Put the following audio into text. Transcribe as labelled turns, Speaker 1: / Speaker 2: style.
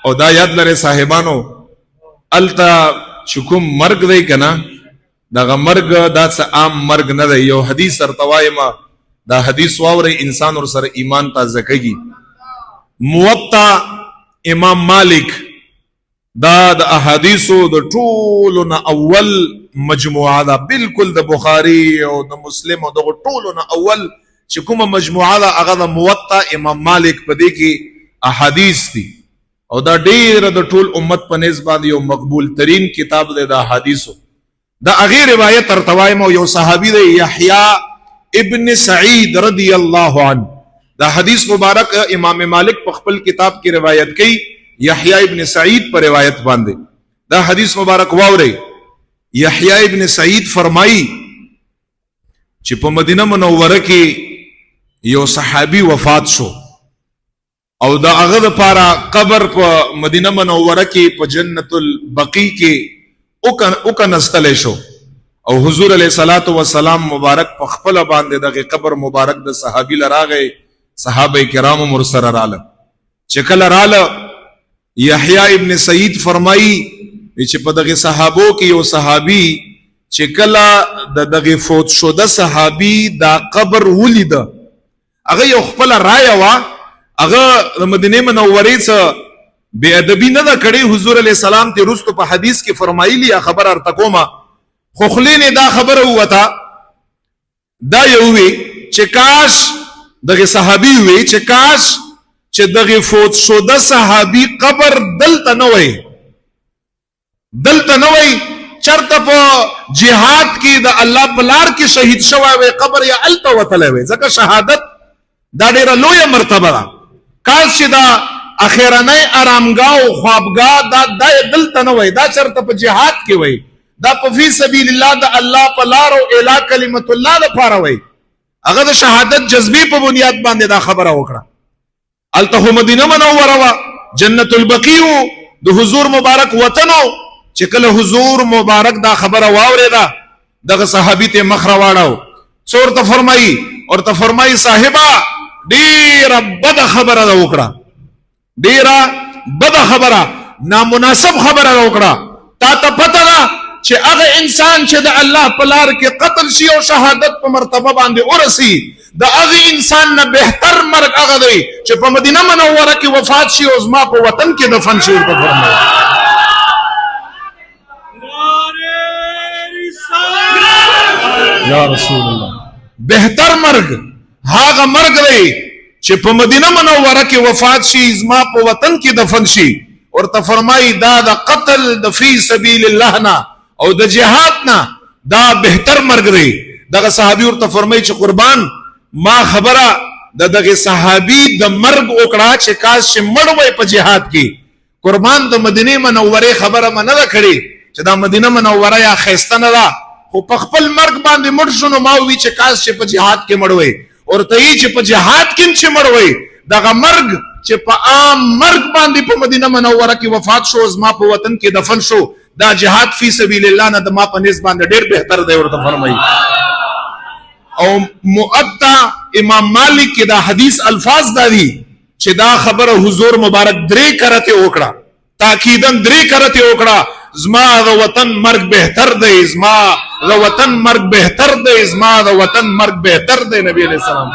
Speaker 1: او دا یاد لري صاحبانو التا چکم مرگ دی کنا دا مرگ دا سا عام مرگ نه دی. یو حدیث ارتوائی ما دا حدیث واوری انسان اور سر ایمان تا زکگی. موطا امام مالک دا احادیثو دا طولنا اول مجموعه دا بالکل دا بخاری او دا مسلم او دا طولنا اول چکم مجموعه دا اغا دا موطا امام مالک پا دیکی احادیث دی او دا دیر دا طول امت پا نسبان یو مقبول ترین کتاب دے دا حدیثو. دا اغیر روایت ارتوائم یو صحابی دے یحییٰ ابن سعید رضی اللہ عنہ. دا حدیث مبارک امام مالک پا خپل کتاب کی روایت کی یحییٰ ابن سعید پر روایت باندے. دا حدیث مبارک واورے یحییٰ ابن سعید فرمائی چی پا مدینہ منورہ کی یو صحابی وفات شو او دا اغد پارا قبر پا مدینہ منورہ کی پا جنت البقی کی اوکا نستلے شو او حضور علیہ السلام مبارک پا خپل باندے دا قبر مبارک دا صحابی لراغے صحابہ کرام مرسر رالا چکل رالا یحییٰ ابن سعید فرمائی چی پا دا صحابو کی یو صحابی چکل دا فوت شدہ صحابی دا قبر ولی دا اگر یو خپل رایا وا اگر مدینہ منوری سے بے ادبی نہ کڑی حضور علیہ السلام تی رستو پا حدیث کی فرمائی لیا خبر ارتکوما خوخلی نے دا خبر ہوا تھا دا یووی چکاش دغی صحابی ہوئی چکاش چه دغی فوت شدہ صحابی قبر دلتا نوئی چرتا پا جہاد کی دا اللہ بلار کی شہید شواوے قبر یا علتا وطلوے زکا شہادت دا دیر لویا مرتبہ دا کاش چی دا اخیرانای آرامگاہ و خوابگاہ دا دلتا نوئی دا چرتا پا جہاد کی وئی دا پا فی سبیل اللہ دا اللہ پا لارو الہ کلمت اللہ دا پارا وئی اگر دا شہادت جذبی پا بنیاد باندے دا خبر اوکڑا التہو مدینہ منورہ وا جنت البقیو دا حضور مبارک وطنو چکل حضور مبارک دا خبر واورے دا صحابی تے مخرواڑاو سور تا فرمائی اور تا فرمائی صاحبہ دیرہ بد خبر دا اوکڑا دیرہ بد خبر نامناسب خبر دا اوکڑا تا پتہ دا چھے اگر انسان چھے دا اللہ پلار کے قتل شی و شہادت پا مرتبہ باندے ارسی دا اگر انسان نا بہتر مرگ اگر دے چھے پا مدینہ منورہ کی وفات شی و ازما پا وطن کی دفن شی و فرمائی یا رسول اللہ بہتر مرگ ہاگا مرگ دے چھے پا مدینہ منورہ کی وفات شی ازما پا وطن کی دفن شی اور تا فرمائی دا قتل دا فی سبیل اللہ نا او دا جہاد نا دا بہتر مرگ دے دا صحابی اور تا فرمائی چھے قربان ما خبرہ دا صحابی دا مرگ اکڑا چھے کاش چھے مڑوے پا جہاد کی قربان دا مدینہ منورہ خبرہ ما ندا کھڑی چھے دا مدینہ منورہ یا خیستہ ندا خو پخپل مرگ باندے مرشنو ماوی چھے کاش چھے پا جہاد کے مڑوے اور تایی چھے پا جہاد کن چھے مڑوے دا مرگ چھے پا عام مرگ باندے پا مدینہ منورہ کی وفات شو ازما پا وطن کی دفن شو دا جہاد فی سبیل اللہ نا دا ما پا نیز باندے دیر بہتر دے اور تا فرمائی. او مؤتا امام مالک کی دا حدیث الفاظ دا دی چھے دا خبر حضور مبارک درے کرتے اوکڑا تاکیدن درے کرتے اوکڑا زما دا وطن مرگ بہتر دے زما دا وطن مرگ بہتر دے زما دا وطن مرگ بہتر دے نبی علیہ السلام.